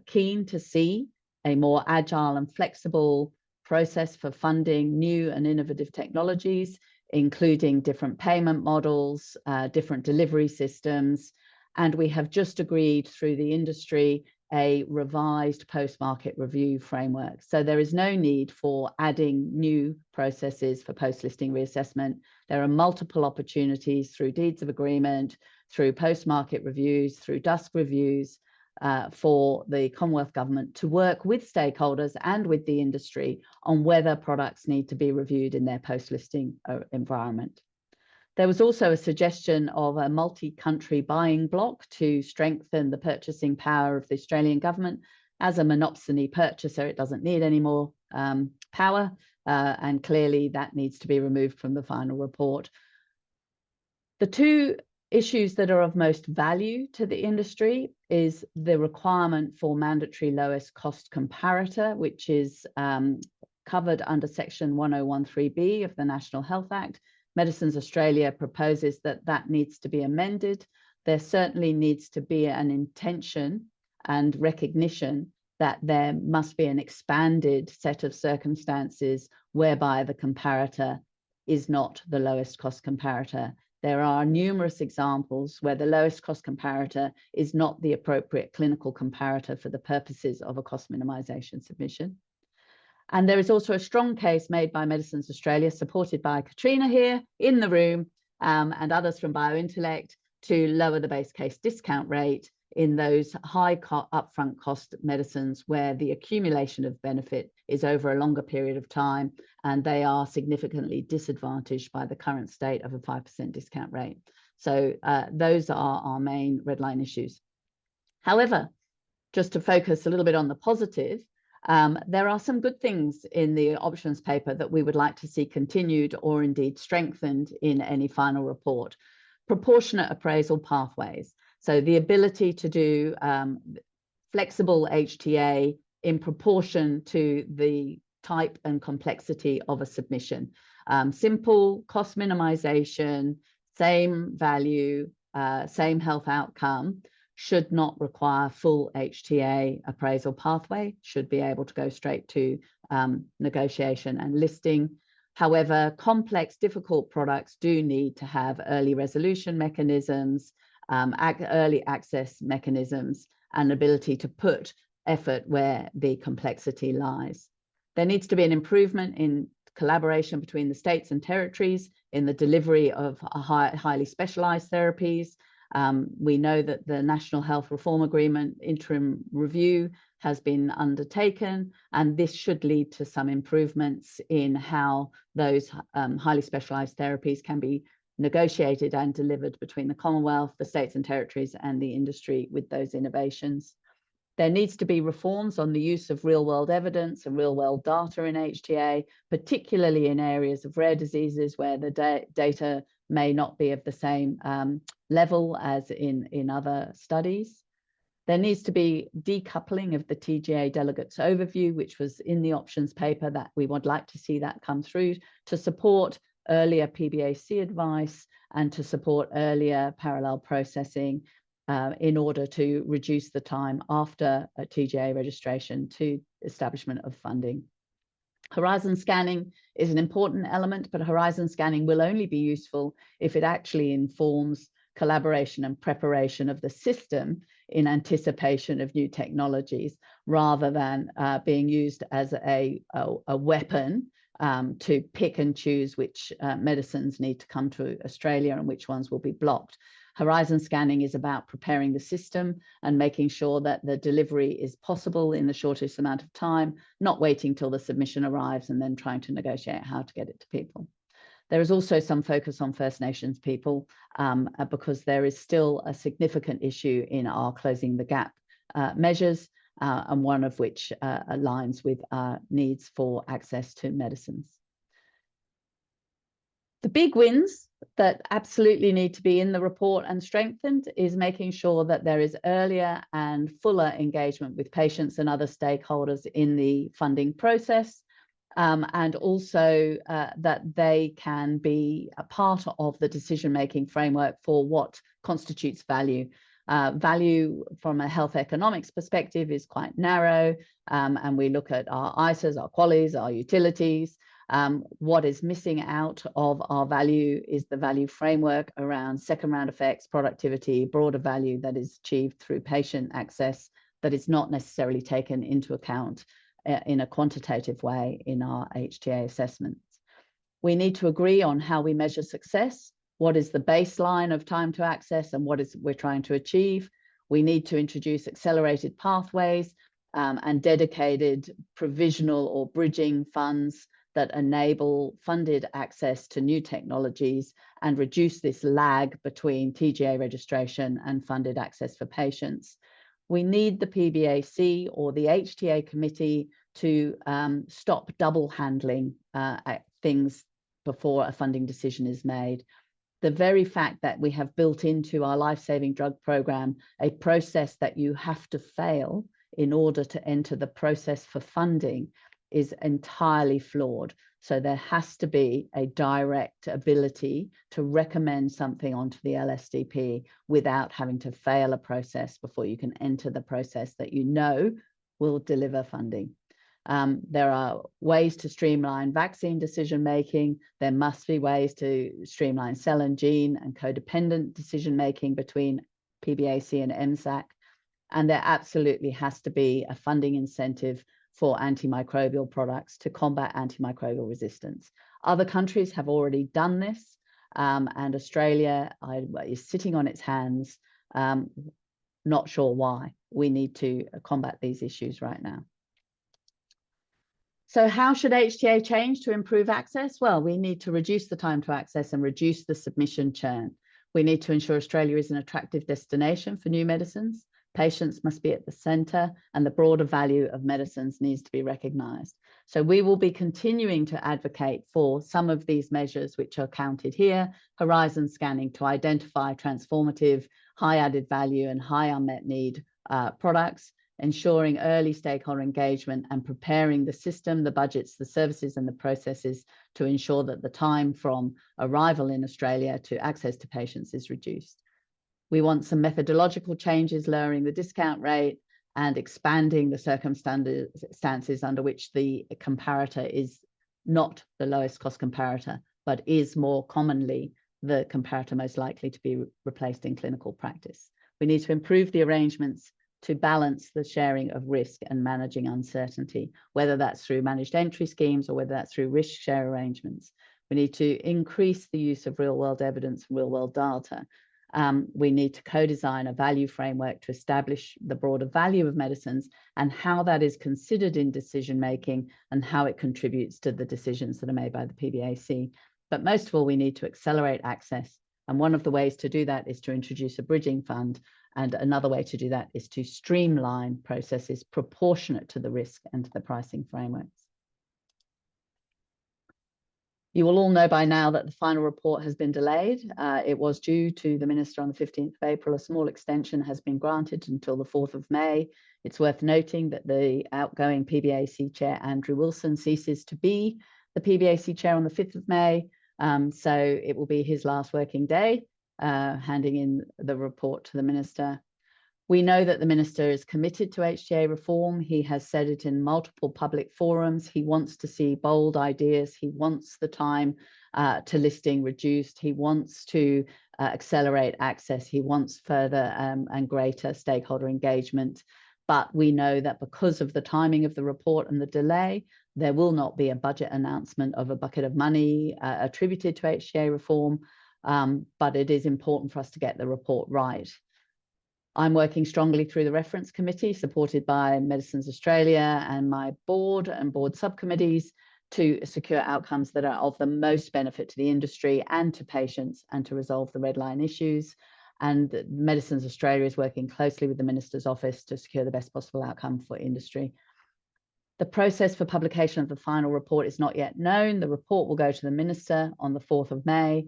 keen to see a more agile and flexible process for funding new and innovative technologies, including different payment models, different delivery systems. And we have just agreed through the industry a revised post-market review framework. So there is no need for adding new processes for post-listing reassessment. There are multiple opportunities through deeds of agreement, through post-market reviews, through dusk reviews, for the Commonwealth Government to work with stakeholders and with the industry on whether products need to be reviewed in their post-listing environment. There was also a suggestion of a multi-country buying block to strengthen the purchasing power of the Australian government. As a monopsony purchaser, it doesn't need any more power, and clearly that needs to be removed from the final report. The two issues that are of most value to the industry is the requirement for mandatory lowest cost comparator, which is covered under section 1013B of the National Health Act. Medicines Australia proposes that that needs to be amended. There certainly needs to be an intention and recognition that there must be an expanded set of circumstances whereby the comparator is not the lowest cost comparator. There are numerous examples where the lowest cost comparator is not the appropriate clinical comparator for the purposes of a cost minimisation submission. And there is also a strong case made by Medicines Australia, supported by Katrina here in the room, and others from BioIntellect, to lower the base case discount rate in those high upfront cost medicines where the accumulation of benefit is over a longer period of time, and they are significantly disadvantaged by the current state of a 5% discount rate. So those are our main red line issues. However, just to focus a little bit on the positive, there are some good things in the options paper that we would like to see continued or indeed strengthened in any final report. Proportionate appraisal pathways. So the ability to do flexible HTA in proportion to the type and complexity of a submission. Simple cost minimization, same value, same health outcome, should not require full HTA appraisal pathway, should be able to go straight to negotiation and listing. However, complex, difficult products do need to have early resolution mechanisms, early access mechanisms, and ability to put effort where the complexity lies. There needs to be an improvement in collaboration between the states and territories in the delivery of highly specialized therapies. We know that the National Health Reform Agreement interim review has been undertaken, and this should lead to some improvements in how those highly specialized therapies can be negotiated and delivered between the Commonwealth, the states and territories, and the industry with those innovations. There needs to be reforms on the use of real-world evidence and real-world data in HTA, particularly in areas of rare diseases where the data may not be of the same level as in other studies. There needs to be decoupling of the TGA delegates overview, which was in the options paper, that we would like to see that come through to support earlier PBAC advice and to support earlier parallel processing in order to reduce the time after a TGA registration to establishment of funding. Horizon scanning is an important element, but horizon scanning will only be useful if it actually informs collaboration and preparation of the system in anticipation of new technologies, rather than being used as a weapon to pick and choose which medicines need to come to Australia and which ones will be blocked. Horizon scanning is about preparing the system and making sure that the delivery is possible in the shortest amount of time, not waiting till the submission arrives and then trying to negotiate how to get it to people. There is also some focus on First Nations people because there is still a significant issue in our closing the gap measures, and one of which aligns with needs for access to medicines. The big wins that absolutely need to be in the report and strengthened is making sure that there is earlier and fuller engagement with patients and other stakeholders in the funding process, and also that they can be a part of the decision-making framework for what constitutes value. Value from a health economics perspective is quite narrow, and we look at our ISAs, our QALYs, our utilities. What is missing out of our value is the value framework around second round effects, productivity, broader value that is achieved through patient access that is not necessarily taken into account in a quantitative way in our HTA assessments. We need to agree on how we measure success. What is the baseline of time to access and what is we're trying to achieve? We need to introduce accelerated pathways and dedicated provisional or bridging funds that enable funded access to new technologies and reduce this lag between TGA registration and funded access for patients. We need the PBAC or the HTA committee to stop double handling things before a funding decision is made. The very fact that we have built into our life-saving drug program a process that you have to fail in order to enter the process for funding is entirely flawed. So there has to be a direct ability to recommend something onto the LSDP without having to fail a process before you can enter the process that you know will deliver funding. There are ways to streamline vaccine decision-making. There must be ways to streamline cell and gene and codependent decision-making between PBAC and MSAC. And there absolutely has to be a funding incentive for antimicrobial products to combat antimicrobial resistance. Other countries have already done this, and Australia is sitting on its hands, not sure why. We need to combat these issues right now. So how should HTA change to improve access? Well, we need to reduce the time to access and reduce the submission churn. We need to ensure Australia is an attractive destination for new medicines. Patients must be at the centre, and the broader value of medicines needs to be recognised. So we will be continuing to advocate for some of these measures which are counted here: horizon scanning to identify transformative, high added value and high unmet need products, ensuring early stakeholder engagement and preparing the system, the budgets, the services and the processes to ensure that the time from arrival in Australia to access to patients is reduced. We want some methodological changes, lowering the discount rate and expanding the circumstances under which the comparator is not the lowest cost comparator, but is more commonly the comparator most likely to be replaced in clinical practice. We need to improve the arrangements to balance the sharing of risk and managing uncertainty, whether that's through managed entry schemes or whether that's through risk share arrangements. We need to increase the use of real-world evidence, real-world data. We need to co-design a value framework to establish the broader value of medicines and how that is considered in decision-making and how it contributes to the decisions that are made by the PBAC. But most of all, we need to accelerate access. And one of the ways to do that is to introduce a bridging fund. And another way to do that is to streamline processes proportionate to the risk and to the pricing frameworks. You will all know by now that the final report has been delayed. It was due to the Minister on the 15th of April. A small extension has been granted until the 4th of May. It's worth noting that the outgoing PBAC Chair, Andrew Wilson, ceases to be the PBAC Chair on the 5th of May. So it will be his last working day, handing in the report to the Minister. We know that the Minister is committed to HTA reform. He has said it in multiple public forums. He wants to see bold ideas. He wants the time to listing reduced. He wants to accelerate access. He wants further and greater stakeholder engagement. But we know that because of the timing of the report and the delay, there will not be a budget announcement of a bucket of money attributed to HTA reform. But it is important for us to get the report right. I'm working strongly through the reference committee, supported by Medicines Australia and my board and board subcommittees, to secure outcomes that are of the most benefit to the industry and to patients and to resolve the red line issues. And Medicines Australia is working closely with the Minister's office to secure the best possible outcome for industry. The process for publication of the final report is not yet known. The report will go to the Minister on the 4th of May.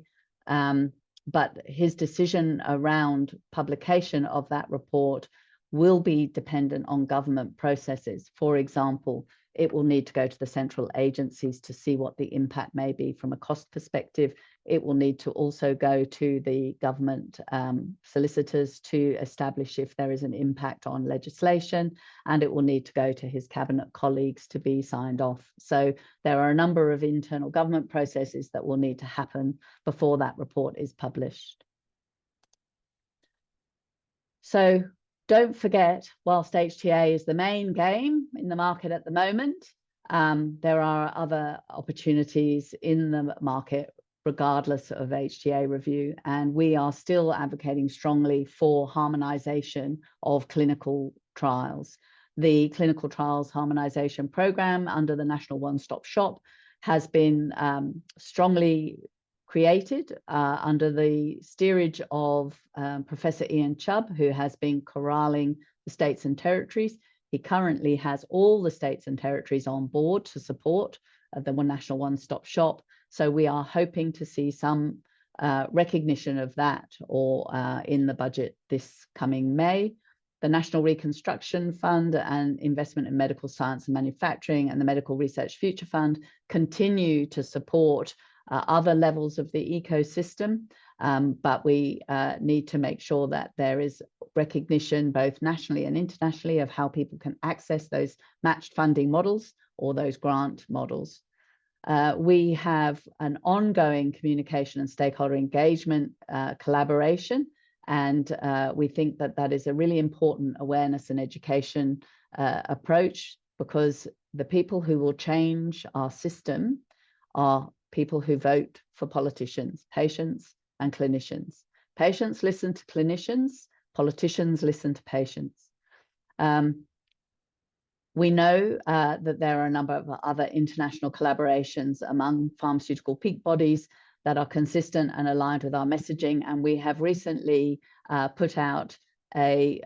But his decision around publication of that report will be dependent on government processes. For example, it will need to go to the central agencies to see what the impact may be from a cost perspective. It will need to also go to the government solicitors to establish if there is an impact on legislation, and it will need to go to his cabinet colleagues to be signed off. So there are a number of internal government processes that will need to happen before that report is published. So don't forget, whilst HTA is the main game in the market at the moment, there are other opportunities in the market regardless of HTA review, and we are still advocating strongly for harmonisation of clinical trials. The Clinical Trials Harmonisation Programme under the National One-Stop Shop has been strongly created under the steerage of Professor Ian Chubb, who has been corralling the states and territories. He currently has all the states and territories on board to support the National One-Stop Shop. So we are hoping to see some recognition of that or in the budget this coming May. The National Reconstruction Fund and Investment in Medical Science and Manufacturing and the Medical Research Future Fund continue to support other levels of the ecosystem, but we need to make sure that there is recognition both nationally and internationally of how people can access those matched funding models or those grant models. We have an ongoing communication and stakeholder engagement collaboration, and we think that that is a really important awareness and education approach, because the people who will change our system are people who vote for politicians, patients and clinicians. Patients listen to clinicians, politicians listen to patients. We know that there are a number of other international collaborations among pharmaceutical peak bodies that are consistent and aligned with our messaging, and we have recently put out a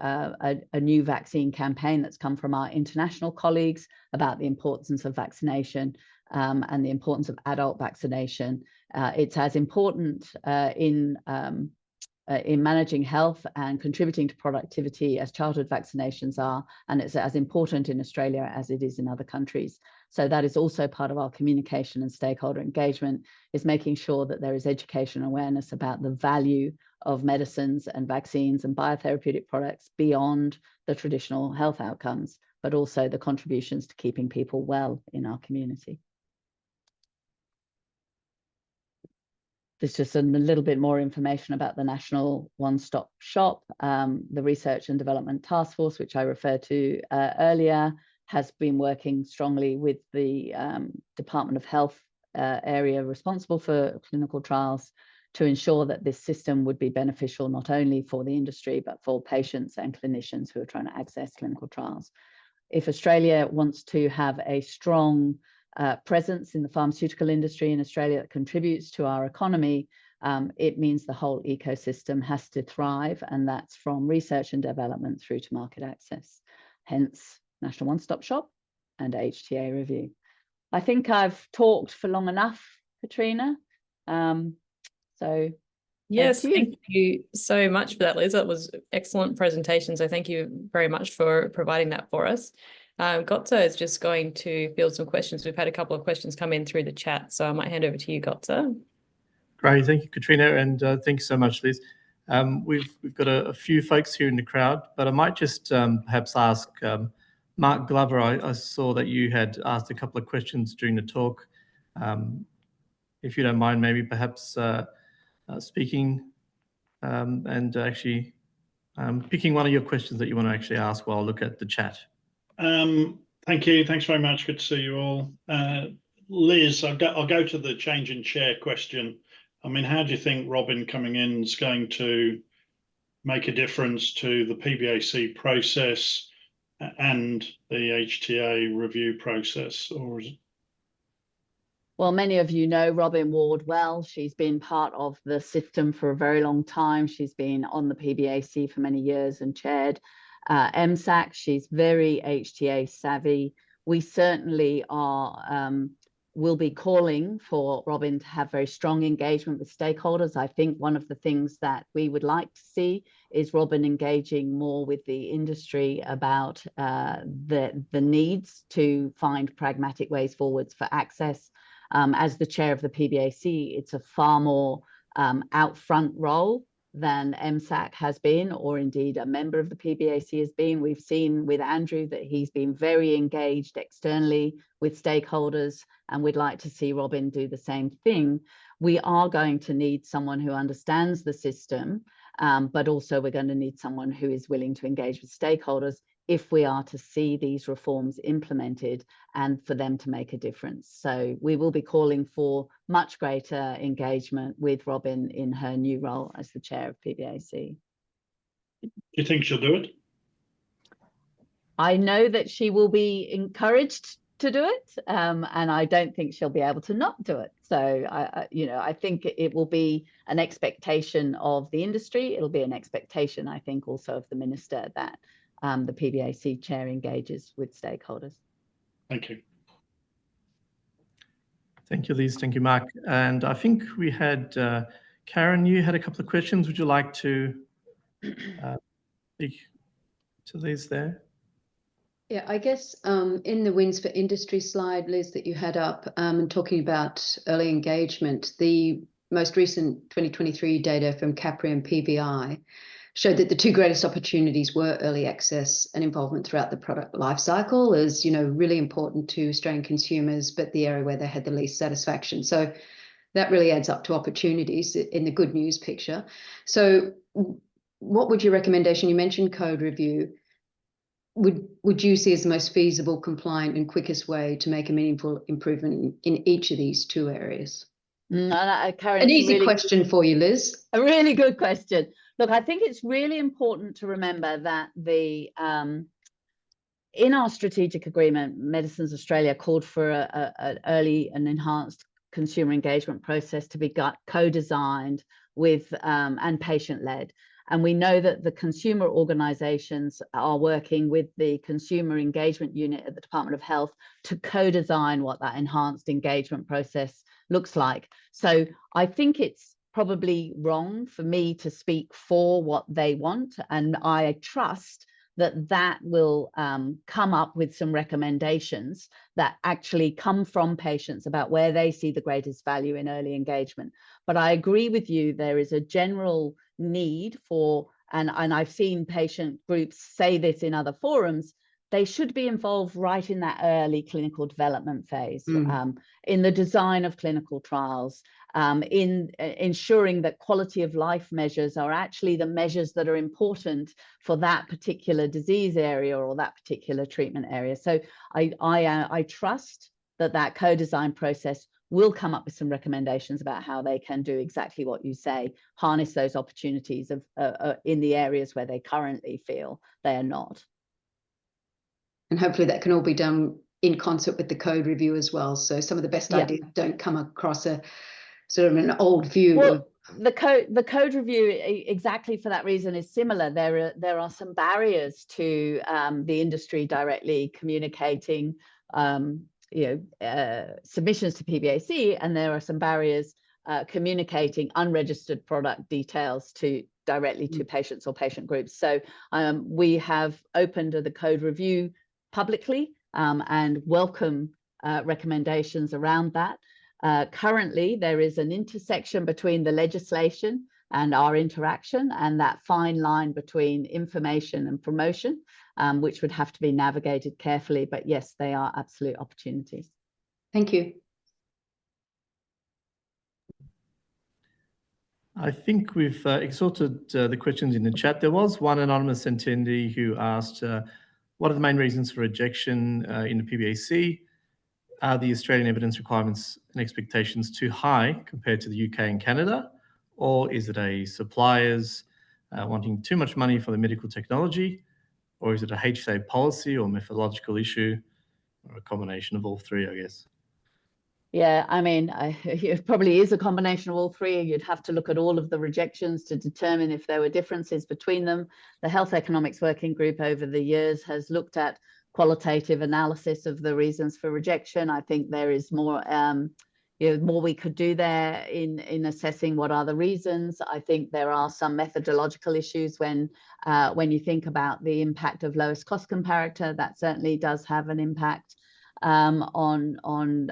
new vaccine campaign that's come from our international colleagues about the importance of vaccination and the importance of adult vaccination. It's as important in in managing health and contributing to productivity as childhood vaccinations are, and it's as important in Australia as it is in other countries. So that is also part of our communication and stakeholder engagement, is making sure that there is education awareness about the value of medicines and vaccines and biotherapeutic products beyond the traditional health outcomes, but also the contributions to keeping people well in our community. There's just a little bit more information about the National One-Stop Shop. The Research and Development Task Force, which I referred to earlier, has been working strongly with the Department of Health area responsible for clinical trials to ensure that this system would be beneficial not only for the industry, but for patients and clinicians who are trying to access clinical trials. If Australia wants to have a strong presence in the pharmaceutical industry in Australia that contributes to our economy, it means the whole ecosystem has to thrive, and that's from research and development through to market access. Hence, National One-Stop Shop and HTA review. I think I've talked for long enough, Katrina. So yes, thank you so much for that, Liz. That was excellent presentation. So thank you very much for providing that for us. Gotza is just going to field some questions. We've had a couple of questions come in through the chat, so I might hand over to you, Gotza. Great, thank you, Katrina, and thank you so much, Liz. We've got a few folks here in the crowd, but I might just perhaps ask Mark Glover. I saw that you had asked a couple of questions during the talk. If you don't mind, maybe perhaps speaking and actually picking one of your questions that you want to actually ask while I look at the chat. Thank you. Thanks very much. Good to see you all. Liz, I'll go to the change in chair question. I mean, how do you think Robin coming in is going to make a difference to the PBAC process and the HTA review process? Or is it... Well, many of you know Robin Ward well. She's been part of the system for a very long time. She's been on the PBAC for many years and chaired MSAC. She's very HTA savvy. We certainly will be calling for Robin to have very strong engagement with stakeholders. I think one of the things that we would like to see is Robin engaging more with the industry about the needs to find pragmatic ways forwards for access. As the chair of the PBAC, it's a far more out-front role than MSAC has been, or indeed a member of the PBAC has been. We've seen with Andrew that he's been very engaged externally with stakeholders, and we'd like to see Robin do the same thing. We are going to need someone who understands the system, but also we're going to need someone who is willing to engage with stakeholders if we are to see these reforms implemented and for them to make a difference. So we will be calling for much greater engagement with Robin in her new role as the chair of PBAC. Do you think she'll do it? I know that she will be encouraged to do it, and I don't think she'll be able to not do it. So I think it will be an expectation of the industry. It'll be an expectation, I think, also of the minister that the PBAC chair engages with stakeholders. Thank you. Thank you, Liz. Thank you, Mark. And I think we had Karen, you had a couple of questions. Would you like to speak to Liz there? Yeah, I guess in the Wins for Industry slide, Liz, that you had up and talking about early engagement, the most recent 2023 data from CAPRI and PBI showed that the two greatest opportunities were early access and involvement throughout the product lifecycle, as really important to Australian consumers, but the area where they had the least satisfaction. So that really adds up to opportunities in the good news picture. So what would your recommendation? You mentioned code review. Would you see as the most feasible, compliant, and quickest way to make a meaningful improvement in each of these two areas? Karen, an easy question for you, Liz. A really good question. Look, I think it's really important to remember that in our strategic agreement, Medicines Australia called for an early and enhanced consumer engagement process to be co-designed with and patient-led. And we know that the consumer organisations are working with the consumer engagement unit at the Department of Health to co-design what that enhanced engagement process looks like. So I think it's probably wrong for me to speak for what they want, and I trust that will come up with some recommendations that actually come from patients about where they see the greatest value in early engagement. But I agree with you, there is a general need for, and I've seen patient groups say this in other forums, they should be involved right in that early clinical development phase, in the design of clinical trials, in ensuring that quality of life measures are actually the measures that are important for that particular disease area or that particular treatment area. So I trust that co-design process will come up with some recommendations about how they can do exactly what you say, harness those opportunities of in the areas where they currently feel they are not. And hopefully that can all be done in concert with the code review as well. So some of the best ideas don't come across a sort of an old view. Well, the code review, exactly for that reason, is similar. There are some barriers to the industry directly communicating submissions to PBAC, and there are some barriers communicating unregistered product details directly to patients or patient groups. So we have opened the code review publicly and welcome recommendations around that. Currently, there is an intersection between the legislation and our interaction, and that fine line between information and promotion, which would have to be navigated carefully. But yes, they are absolute opportunities. Thank you. I think we've exhausted the questions in the chat. There was one anonymous attendee who asked, what are the main reasons for rejection in the PBAC? Are the Australian evidence requirements and expectations too high compared to the UK and Canada? Or is it a suppliers wanting too much money for the medical technology? Or is it a HTA policy or methodological issue? Or a combination of all three, I guess. Yeah, I mean, it probably is a combination of all three. You'd have to look at all of the rejections to determine if there were differences between them. The Health Economics Working Group over the years has looked at qualitative analysis of the reasons for rejection. I think there is more, more we could do there in assessing what are the reasons. I think there are some methodological issues when you think about the impact of lowest cost comparator. That certainly does have an impact on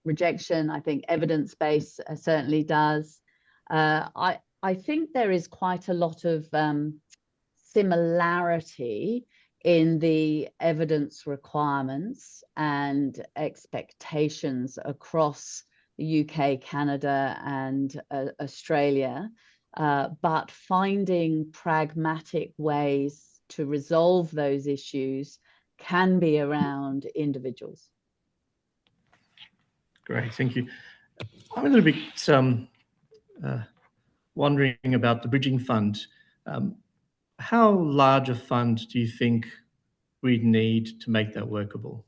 rejection. I think evidence base certainly does. I think there is quite a lot of similarity in the evidence requirements and expectations across the UK, Canada, and Australia, but finding pragmatic ways to resolve those issues can be around individuals. Great, thank you. I'm a little bit wondering about the bridging fund. How large a fund do you think we'd need to make that workable?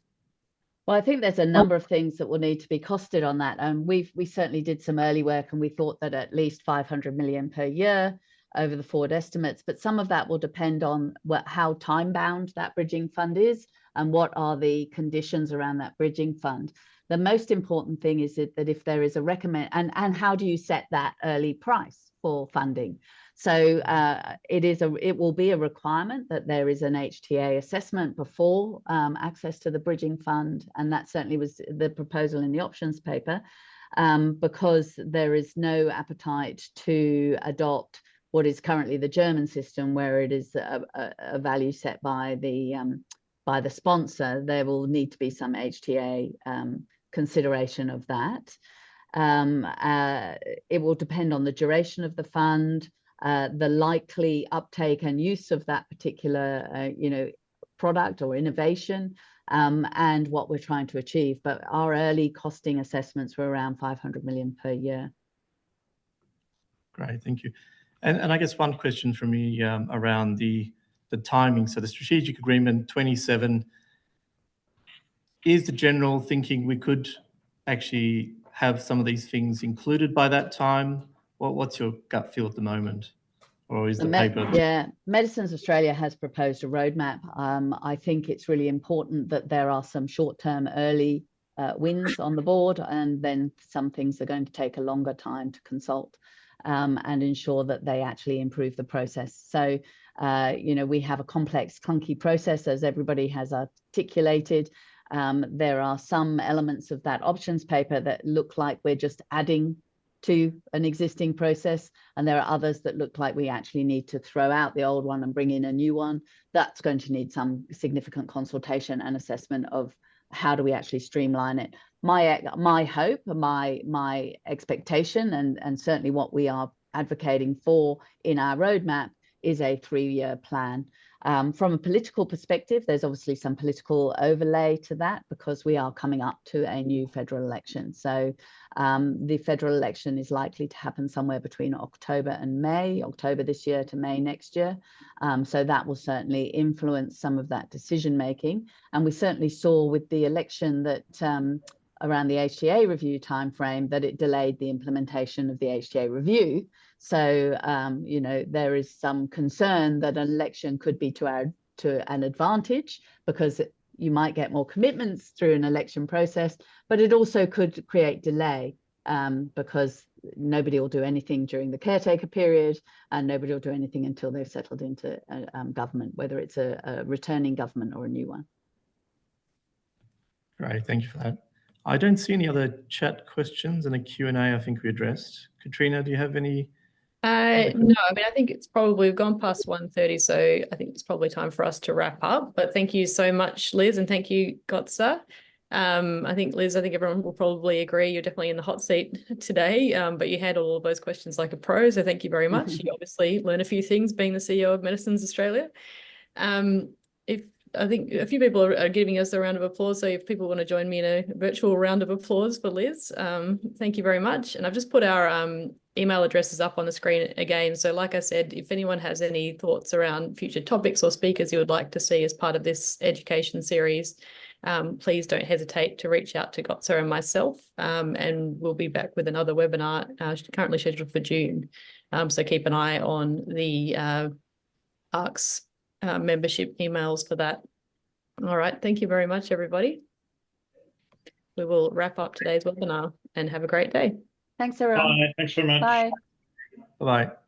Well, I think there's a number of things that will need to be costed on that. And we certainly did some early work, and we thought that at least 500 million per year over the forward estimates, but some of that will depend on how time-bound that bridging fund is and what are the conditions around that bridging fund. The most important thing is that if there is a and how do you set that early price for funding? So it will be a requirement that there is an HTA assessment before access to the bridging fund, and that certainly was the proposal in the options paper, because there is no appetite to adopt what is currently the German system, where it is a value set by the sponsor. There will need to be some HTA consideration of that. It will depend on the duration of the fund, the likely uptake and use of that particular product or innovation, and what we're trying to achieve. But our early costing assessments were around 500 million per year. Great, thank you. And I guess one question from me around the timing. So the strategic agreement 27, is the general thinking we could actually have some of these things included by that time? What's your gut feel at the moment? Or is the paper? Yeah, Medicines Australia has proposed a roadmap. I think it's really important that there are some short-term early wins on the board, and then some things are going to take a longer time to consult. and ensure that they actually improve the process. So, you know, we have a complex, clunky process, as everybody has articulated. There are some elements of that options paper that look like we're just adding to an existing process, and there are others that look like we actually need to throw out the old one and bring in a new one. That's going to need some significant consultation and assessment of how do we actually streamline it. My hope, my expectation, and certainly what we are advocating for in our roadmap is a 3-year plan. From a political perspective, there's obviously some political overlay to that because we are coming up to a new federal election. So the federal election is likely to happen somewhere between October and May, October this year to May next year. So that will certainly influence some of that decision making. And we certainly saw with the election that around the HTA review timeframe that it delayed the implementation of the HTA review. So, you know, there is some concern that an election could be to an advantage because you might get more commitments through an election process, but it also could create delay because nobody will do anything during the caretaker period and nobody will do anything until they've settled into government, whether it's a returning government or a new one. Great, thank you for that. I don't see any other chat questions in the Q&A I think we addressed. Katrina, do you have any? No, I mean, I think it's probably, we've gone past 1:30, so I think it's probably time for us to wrap up. But thank you so much, Liz, and thank you, Gotsa. I think, Liz, I think everyone will probably agree you're definitely in the hot seat today, but you handled all of those questions like a pro, so thank you very much. You obviously learn a few things being the CEO of Medicines Australia. I think a few people are giving us a round of applause. So if people want to join me in a virtual round of applause for Liz, thank you very much. And I've just put our email addresses up on the screen again. So like I said, if anyone has any thoughts around future topics or speakers you would like to see as part of this education series, please don't hesitate to reach out to Gotsa and myself. And we'll be back with another webinar currently scheduled for June. So keep an eye on the ARCS membership emails for that. All right, thank you very much, everybody. We will wrap up today's webinar and have a great day. Thanks, everyone. Bye. Thanks very much. Bye. Bye-bye.